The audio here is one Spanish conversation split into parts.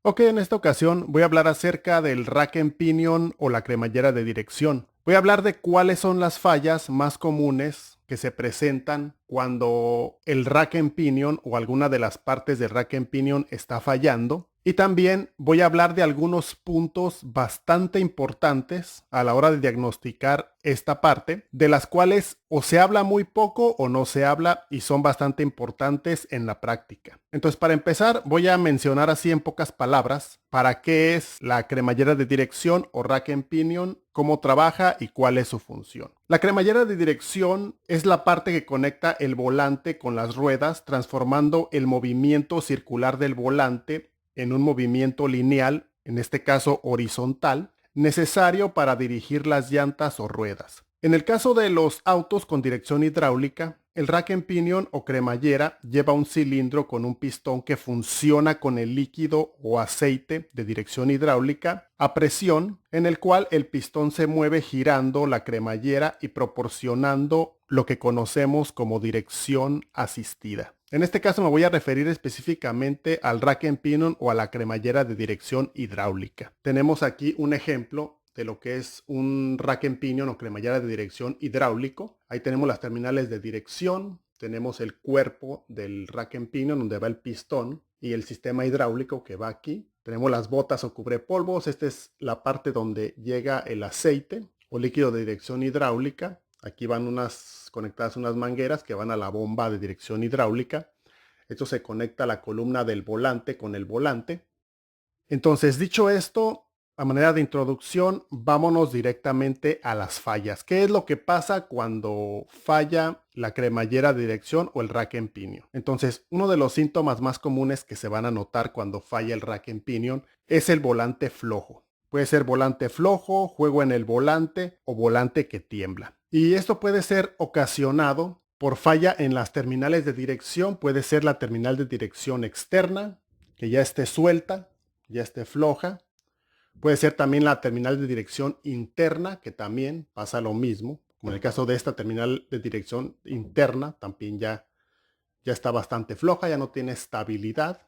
Ok, en esta ocasión voy a hablar acerca del rack and pinion o la cremallera de dirección. Voy a hablar de cuáles son las fallas más comunes que se presentan cuando el rack and pinion o alguna de las partes del rack and pinion está fallando. Y también voy a hablar de algunos puntos bastante importantes a la hora de diagnosticar esta parte, de las cuales o se habla muy poco o no se habla y son bastante importantes en la práctica. Entonces, para empezar, voy a mencionar así en pocas palabras para qué es la cremallera de dirección o rack and pinion, cómo trabaja y cuál es su función. La cremallera de dirección es la parte que conecta el volante con las ruedas, transformando el movimiento circular del volante en un movimiento lineal, en este caso horizontal, necesario para dirigir las llantas o ruedas. En el caso de los autos con dirección hidráulica, el rack and pinion o cremallera lleva un cilindro con un pistón que funciona con el líquido o aceite de dirección hidráulica a presión, en el cual el pistón se mueve girando la cremallera y proporcionando lo que conocemos como dirección asistida. En este caso me voy a referir específicamente al rack and pinion o a la cremallera de dirección hidráulica. Tenemos aquí un ejemplo de lo que es un rack and pinion o cremallera de dirección hidráulico. Ahí tenemos las terminales de dirección, tenemos el cuerpo del rack and pinion donde va el pistón y el sistema hidráulico que va aquí. Tenemos las botas o cubrepolvos, esta es la parte donde llega el aceite o líquido de dirección hidráulica. Aquí van conectadas unas mangueras que van a la bomba de dirección hidráulica. Esto se conecta a la columna del volante con el volante. Entonces, dicho esto, a manera de introducción, vámonos directamente a las fallas. ¿Qué es lo que pasa cuando falla la cremallera de dirección o el rack and pinion? Entonces, uno de los síntomas más comunes que se van a notar cuando falla el rack and pinion es el volante flojo. Puede ser volante flojo, juego en el volante o volante que tiembla. Y esto puede ser ocasionado por falla en las terminales de dirección. Puede ser la terminal de dirección externa, que ya esté suelta, ya esté floja. Puede ser también la terminal de dirección interna, que también pasa lo mismo. Como en el caso de esta terminal de dirección interna, también ya está bastante floja, ya no tiene estabilidad,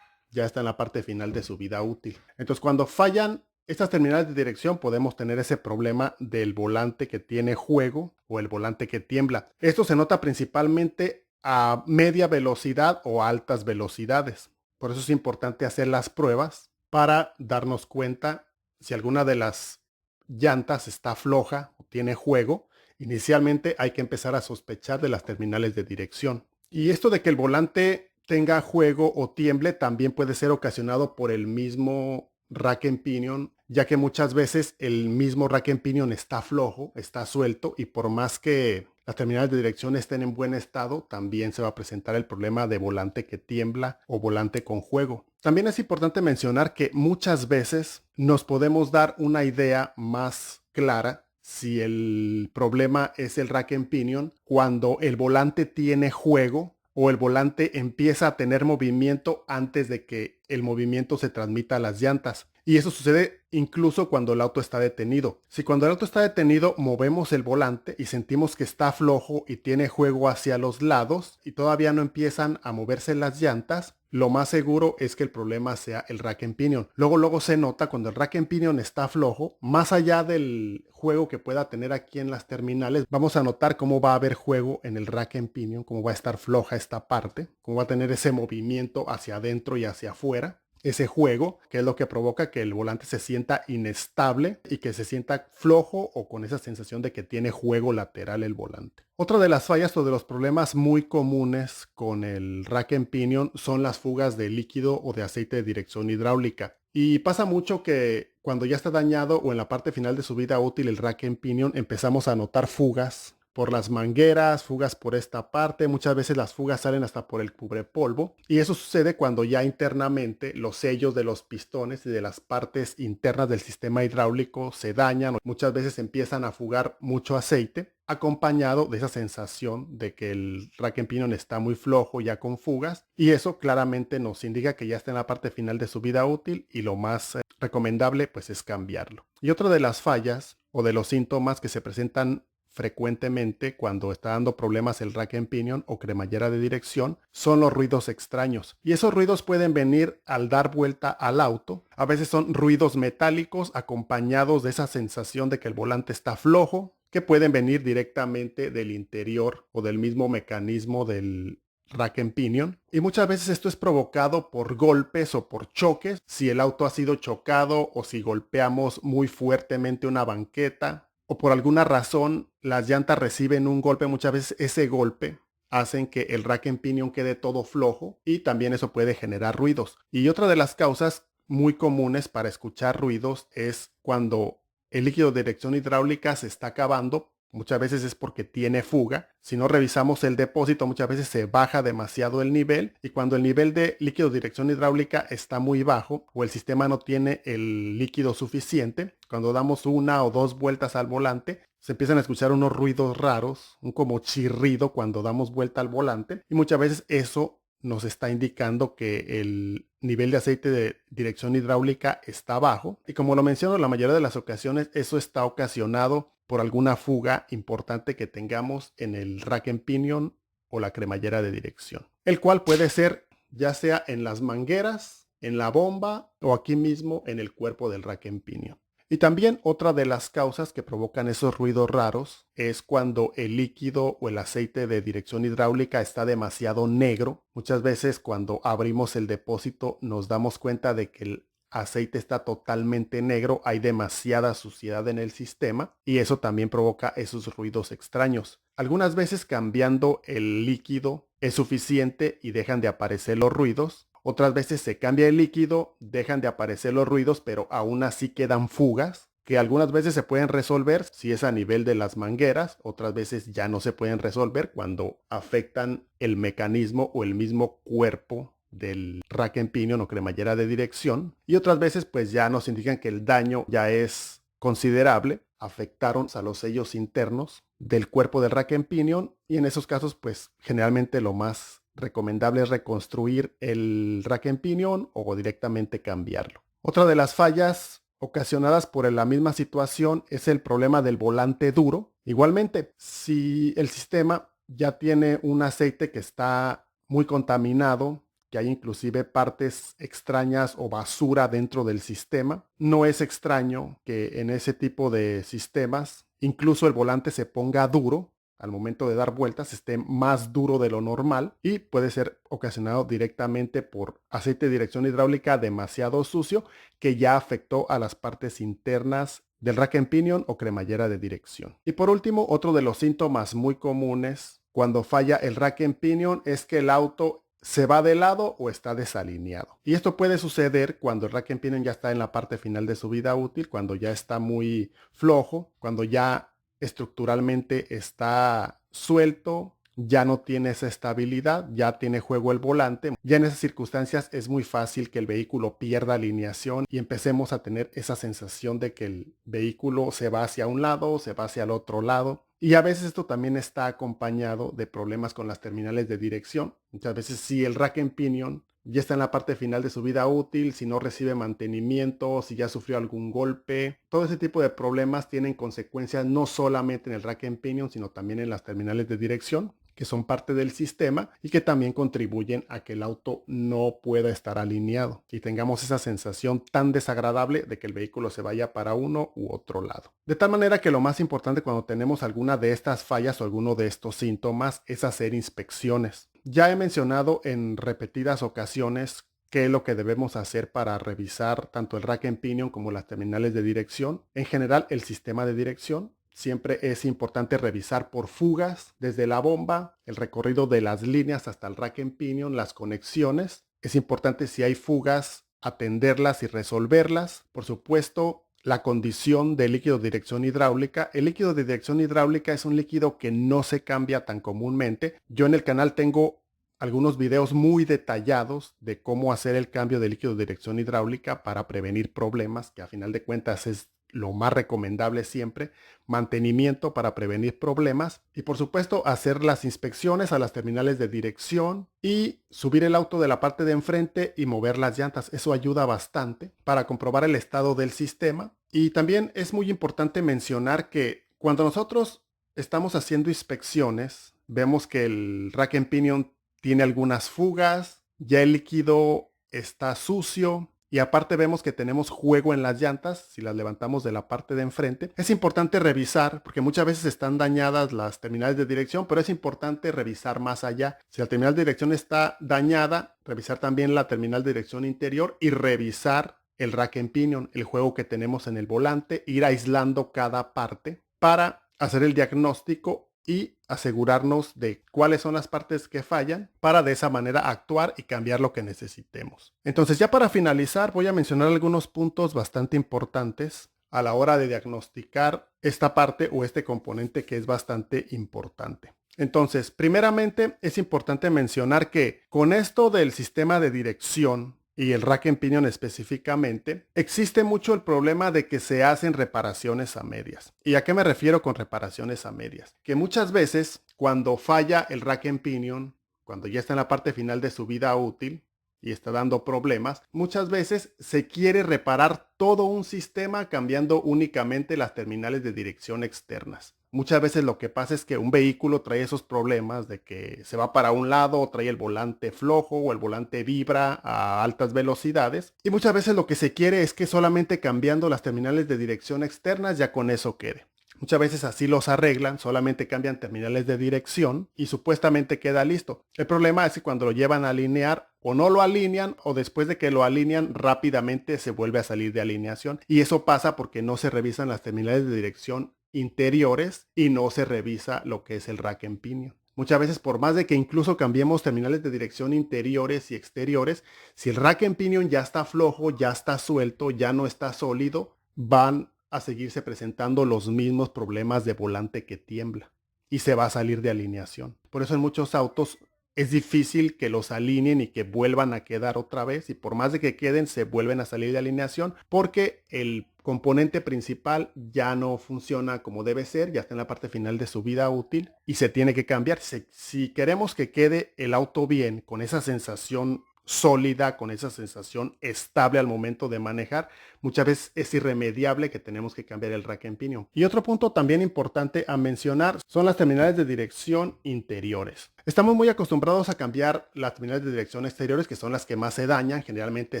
ya está en la parte final de su vida útil. Entonces, cuando fallan estas terminales de dirección, podemos tener ese problema del volante que tiene juego o el volante que tiembla. Esto se nota principalmente a media velocidad o altas velocidades. Por eso es importante hacer las pruebas para darnos cuenta si alguna de las llantas está floja o tiene juego. Inicialmente hay que empezar a sospechar de las terminales de dirección. Y esto de que el volante tenga juego o tiemble también puede ser ocasionado por el mismo rack and pinion, ya que muchas veces el mismo rack and pinion está flojo, está suelto, y por más que las terminales de dirección estén en buen estado, también se va a presentar el problema de volante que tiembla o volante con juego. También es importante mencionar que muchas veces nos podemos dar una idea más clara si el problema es el rack and pinion cuando el volante tiene juego o el volante empieza a tener movimiento antes de que el movimiento se transmita a las llantas. Y eso sucede incluso cuando el auto está detenido. Si cuando el auto está detenido movemos el volante y sentimos que está flojo y tiene juego hacia los lados y todavía no empiezan a moverse las llantas, lo más seguro es que el problema sea el rack and pinion. Luego se nota cuando el rack and pinion está flojo, más allá del juego que pueda tener aquí en las terminales, vamos a notar cómo va a haber juego en el rack and pinion, cómo va a estar floja esta parte, cómo va a tener ese movimiento hacia adentro y hacia afuera. Ese juego, que es lo que provoca que el volante se sienta inestable y que se sienta flojo o con esa sensación de que tiene juego lateral el volante. Otra de las fallas o de los problemas muy comunes con el rack and pinion son las fugas de líquido o de aceite de dirección hidráulica. Y pasa mucho que cuando ya está dañado o en la parte final de su vida útil el rack and pinion empezamos a notar fugas por las mangueras, fugas por esta parte, muchas veces las fugas salen hasta por el cubrepolvo y eso sucede cuando ya internamente los sellos de los pistones y de las partes internas del sistema hidráulico se dañan, muchas veces empiezan a fugar mucho aceite acompañado de esa sensación de que el rack and pinion está muy flojo ya con fugas y eso claramente nos indica que ya está en la parte final de su vida útil y lo más recomendable pues es cambiarlo. Y otra de las fallas o de los síntomas que se presentan frecuentemente cuando está dando problemas el rack and pinion o cremallera de dirección son los ruidos extraños. Y esos ruidos pueden venir al dar vuelta al auto. A veces son ruidos metálicos acompañados de esa sensación de que el volante está flojo, que pueden venir directamente del interior o del mismo mecanismo del rack and pinion. Y muchas veces esto es provocado por golpes o por choques, si el auto ha sido chocado o si golpeamos muy fuertemente una banqueta o por alguna razón las llantas reciben un golpe. Muchas veces ese golpe hacen que el rack and pinion quede todo flojo y también eso puede generar ruidos. Y otra de las causas muy comunes para escuchar ruidos es cuando el líquido de dirección hidráulica se está acabando. Muchas veces es porque tiene fuga. Si no revisamos el depósito, muchas veces se baja demasiado el nivel, y cuando el nivel de líquido de dirección hidráulica está muy bajo o el sistema no tiene el líquido suficiente, cuando damos una o dos vueltas al volante, se empiezan a escuchar unos ruidos raros, un como chirrido cuando damos vuelta al volante, y muchas veces eso nos está indicando que el nivel de aceite de dirección hidráulica está bajo. Y como lo menciono, la mayoría de las ocasiones eso está ocasionado por alguna fuga importante que tengamos en el rack and pinion o la cremallera de dirección, el cual puede ser ya sea en las mangueras, en la bomba o aquí mismo en el cuerpo del rack and pinion. Y también otra de las causas que provocan esos ruidos raros es cuando el líquido o el aceite de dirección hidráulica está demasiado negro. Muchas veces cuando abrimos el depósito nos damos cuenta de que el aceite está totalmente negro, hay demasiada suciedad en el sistema y eso también provoca esos ruidos extraños. Algunas veces cambiando el líquido es suficiente y dejan de aparecer los ruidos. Otras veces se cambia el líquido, dejan de aparecer los ruidos, pero aún así quedan fugas, que algunas veces se pueden resolver si es a nivel de las mangueras, otras veces ya no se pueden resolver cuando afectan el mecanismo o el mismo cuerpo del rack and pinion o cremallera de dirección, y otras veces pues ya nos indican que el daño ya es considerable, afectaron a los sellos internos del cuerpo del rack and pinion, y en esos casos pues generalmente lo más recomendable es reconstruir el rack and pinion o directamente cambiarlo. Otra de las fallas ocasionadas por la misma situación es el problema del volante duro. Igualmente, si el sistema ya tiene un aceite que está muy contaminado, que hay inclusive partes extrañas o basura dentro del sistema, no es extraño que en ese tipo de sistemas incluso el volante se ponga duro al momento de dar vueltas, esté más duro de lo normal, y puede ser ocasionado directamente por aceite de dirección hidráulica demasiado sucio que ya afectó a las partes internas del rack and pinion o cremallera de dirección. Y por último, otro de los síntomas muy comunes cuando falla el rack and pinion es que el auto se va de lado o está desalineado. Y esto puede suceder cuando el rack and pinion ya está en la parte final de su vida útil, cuando ya está muy flojo, cuando ya estructuralmente está suelto, ya no tiene esa estabilidad, ya tiene juego el volante. Ya en esas circunstancias es muy fácil que el vehículo pierda alineación y empecemos a tener esa sensación de que el vehículo se va hacia un lado, se va hacia el otro lado. Y a veces esto también está acompañado de problemas con las terminales de dirección. Muchas veces si el rack and pinion ya está en la parte final de su vida útil, si no recibe mantenimiento, si ya sufrió algún golpe. Todo ese tipo de problemas tienen consecuencias no solamente en el rack and pinion, sino también en las terminales de dirección, que son parte del sistema y que también contribuyen a que el auto no pueda estar alineado y tengamos esa sensación tan desagradable de que el vehículo se vaya para uno u otro lado. De tal manera que lo más importante cuando tenemos alguna de estas fallas o alguno de estos síntomas es hacer inspecciones. Ya he mencionado en repetidas ocasiones qué es lo que debemos hacer para revisar tanto el rack and pinion como las terminales de dirección. En general, el sistema de dirección. Siempre es importante revisar por fugas desde la bomba, el recorrido de las líneas hasta el rack and pinion, las conexiones. Es importante, si hay fugas, atenderlas y resolverlas. Por supuesto, la condición del líquido de dirección hidráulica. El líquido de dirección hidráulica es un líquido que no se cambia tan comúnmente. Yo en el canal tengo algunos videos muy detallados de cómo hacer el cambio de líquido de dirección hidráulica para prevenir problemas, que a final de cuentas es lo más recomendable siempre, mantenimiento para prevenir problemas y por supuesto hacer las inspecciones a las terminales de dirección y subir el auto de la parte de enfrente y mover las llantas. Eso ayuda bastante para comprobar el estado del sistema. Y también es muy importante mencionar que cuando nosotros estamos haciendo inspecciones, vemos que el rack and pinion tiene algunas fugas, ya el líquido está sucio y aparte vemos que tenemos juego en las llantas, si las levantamos de la parte de enfrente. Es importante revisar, porque muchas veces están dañadas las terminales de dirección, pero es importante revisar más allá. Si la terminal de dirección está dañada, revisar también la terminal de dirección interior y revisar el rack and pinion, el juego que tenemos en el volante, ir aislando cada parte para hacer el diagnóstico y asegurarnos de cuáles son las partes que fallan para de esa manera actuar y cambiar lo que necesitemos. Entonces, ya para finalizar, voy a mencionar algunos puntos bastante importantes a la hora de diagnosticar esta parte o este componente que es bastante importante. Entonces, primeramente es importante mencionar que con esto del sistema de dirección y el rack and pinion específicamente, existe mucho el problema de que se hacen reparaciones a medias. ¿Y a qué me refiero con reparaciones a medias? Que muchas veces cuando falla el rack and pinion, cuando ya está en la parte final de su vida útil y está dando problemas, muchas veces se quiere reparar todo un sistema cambiando únicamente las terminales de dirección externas. Muchas veces lo que pasa es que un vehículo trae esos problemas de que se va para un lado, o trae el volante flojo o el volante vibra a altas velocidades. Y muchas veces lo que se quiere es que solamente cambiando las terminales de dirección externas ya con eso quede. Muchas veces así los arreglan, solamente cambian terminales de dirección y supuestamente queda listo. El problema es que cuando lo llevan a alinear o no lo alinean o después de que lo alinean rápidamente se vuelve a salir de alineación. Y eso pasa porque no se revisan las terminales de dirección interiores y no se revisa lo que es el rack and pinion. Muchas veces por más de que incluso cambiemos terminales de dirección interiores y exteriores, si el rack and pinion ya está flojo, ya está suelto, ya no está sólido, van a seguirse presentando los mismos problemas de volante que tiembla y se va a salir de alineación. Por eso en muchos autos es difícil que los alineen y que vuelvan a quedar otra vez y por más de que queden se vuelven a salir de alineación porque el componente principal ya no funciona como debe ser, ya está en la parte final de su vida útil y se tiene que cambiar. Si queremos que quede el auto bien, con esa sensación sólida, con esa sensación estable al momento de manejar, muchas veces es irremediable que tenemos que cambiar el rack and pinion. Y otro punto también importante a mencionar son las terminales de dirección interiores. Estamos muy acostumbrados a cambiar las terminales de dirección exteriores, que son las que más se dañan. Generalmente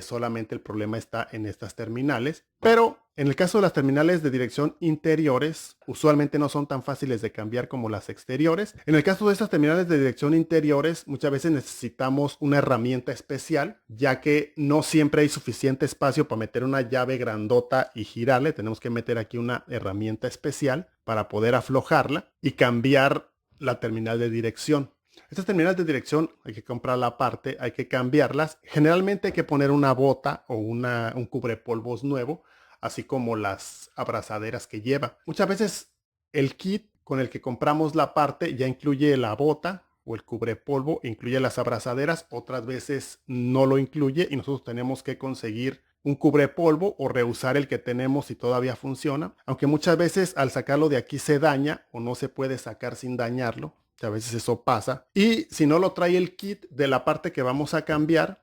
solamente el problema está en estas terminales. Pero en el caso de las terminales de dirección interiores, usualmente no son tan fáciles de cambiar como las exteriores. En el caso de estas terminales de dirección interiores, muchas veces necesitamos una herramienta especial, ya que no siempre hay suficiente espacio para meter una llave grandota y girarle. Tenemos que meter aquí una herramienta especial para poder aflojarla y cambiar la terminal de dirección. Estas terminales de dirección hay que comprarla aparte, hay que cambiarlas. Generalmente hay que poner una bota o un cubrepolvos nuevo, así como las abrazaderas que lleva. Muchas veces el kit con el que compramos la parte ya incluye la bota o el cubrepolvo, incluye las abrazaderas, otras veces no lo incluye y nosotros tenemos que conseguir un cubrepolvo o reusar el que tenemos si todavía funciona, aunque muchas veces al sacarlo de aquí se daña o no se puede sacar sin dañarlo. A veces eso pasa. Y si no lo trae el kit de la parte que vamos a cambiar,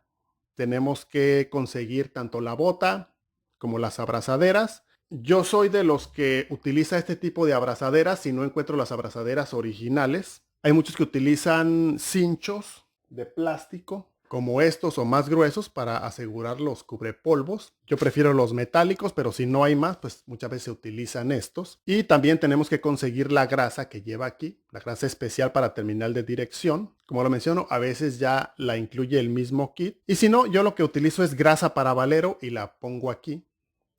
tenemos que conseguir tanto la bota como las abrazaderas. Yo soy de los que utiliza este tipo de abrazaderas si no encuentro las abrazaderas originales. Hay muchos que utilizan cinchos de plástico como estos o más gruesos para asegurar los cubrepolvos. Yo prefiero los metálicos, pero si no hay más, pues muchas veces se utilizan estos. Y también tenemos que conseguir la grasa que lleva aquí, la grasa especial para terminal de dirección. Como lo menciono, a veces ya la incluye el mismo kit. Y si no, yo lo que utilizo es grasa para valero y la pongo aquí.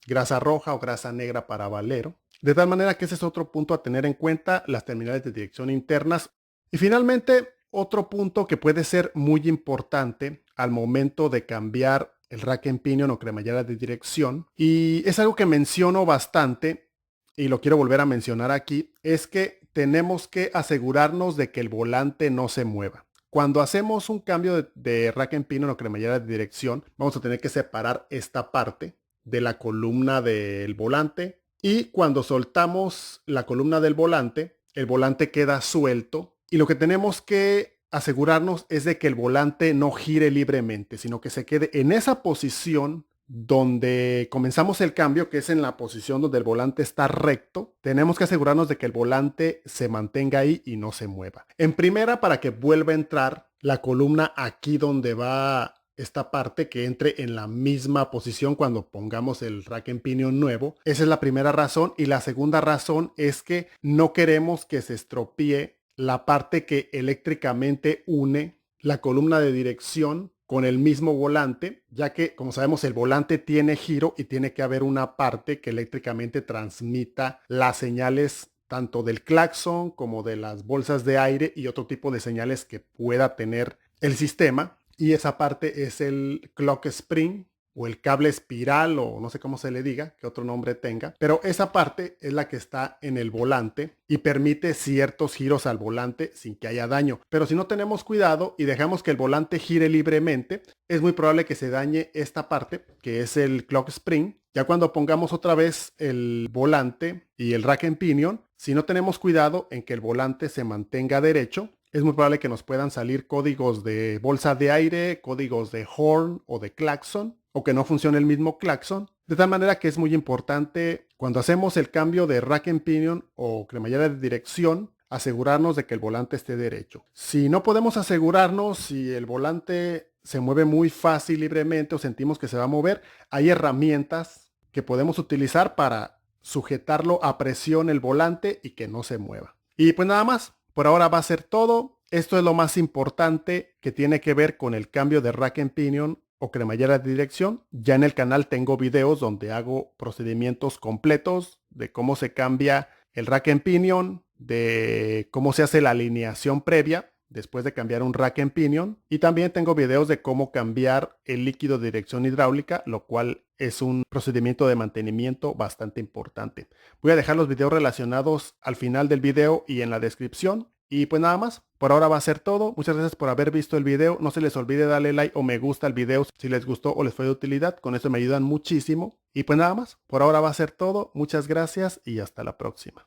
Grasa roja o grasa negra para valero. De tal manera que ese es otro punto a tener en cuenta, las terminales de dirección internas. Y finalmente, otro punto que puede ser muy importante al momento de cambiar el rack and pinion o cremallera de dirección, y es algo que menciono bastante y lo quiero volver a mencionar aquí, es que tenemos que asegurarnos de que el volante no se mueva. Cuando hacemos un cambio de rack and pinion o cremallera de dirección, vamos a tener que separar esta parte de la columna del volante y cuando soltamos la columna del volante, el volante queda suelto. Y lo que tenemos que asegurarnos es de que el volante no gire libremente, sino que se quede en esa posición donde comenzamos el cambio, que es en la posición donde el volante está recto, tenemos que asegurarnos de que el volante se mantenga ahí y no se mueva. En primera, para que vuelva a entrar la columna aquí donde va esta parte, que entre en la misma posición cuando pongamos el rack en pinion nuevo. Esa es la primera razón. Y la segunda razón es que no queremos que se estropee la parte que eléctricamente une la columna de dirección con el mismo volante, ya que, como sabemos, el volante tiene giro y tiene que haber una parte que eléctricamente transmita las señales tanto del claxon como de las bolsas de aire y otro tipo de señales que pueda tener el sistema. Y esa parte es el clock spring o el cable espiral, o no sé cómo se le diga, que otro nombre tenga, pero esa parte es la que está en el volante y permite ciertos giros al volante sin que haya daño. Pero si no tenemos cuidado y dejamos que el volante gire libremente, es muy probable que se dañe esta parte, que es el clock spring. Ya cuando pongamos otra vez el volante y el rack en pinion, si no tenemos cuidado en que el volante se mantenga derecho, es muy probable que nos puedan salir códigos de bolsa de aire, códigos de horn o de claxon, o que no funcione el mismo claxon. De tal manera que es muy importante cuando hacemos el cambio de rack en pinion o cremallera de dirección, asegurarnos de que el volante esté derecho. Si no podemos asegurarnos, si el volante se mueve muy fácil, libremente, o sentimos que se va a mover, hay herramientas que podemos utilizar para sujetarlo a presión el volante y que no se mueva. Y pues nada más. Por ahora va a ser todo. Esto es lo más importante que tiene que ver con el cambio de rack en pinion o cremallera de dirección. Ya en el canal tengo videos donde hago procedimientos completos de cómo se cambia el rack en pinion, de cómo se hace la alineación previa después de cambiar un rack en pinion. Y también tengo videos de cómo cambiar el líquido de dirección hidráulica, lo cual es un procedimiento de mantenimiento bastante importante. Voy a dejar los videos relacionados al final del video y en la descripción. Y pues nada más, por ahora va a ser todo. Muchas gracias por haber visto el video. No se les olvide darle like o me gusta al video si les gustó o les fue de utilidad. Con eso me ayudan muchísimo. Y pues nada más, por ahora va a ser todo. Muchas gracias y hasta la próxima.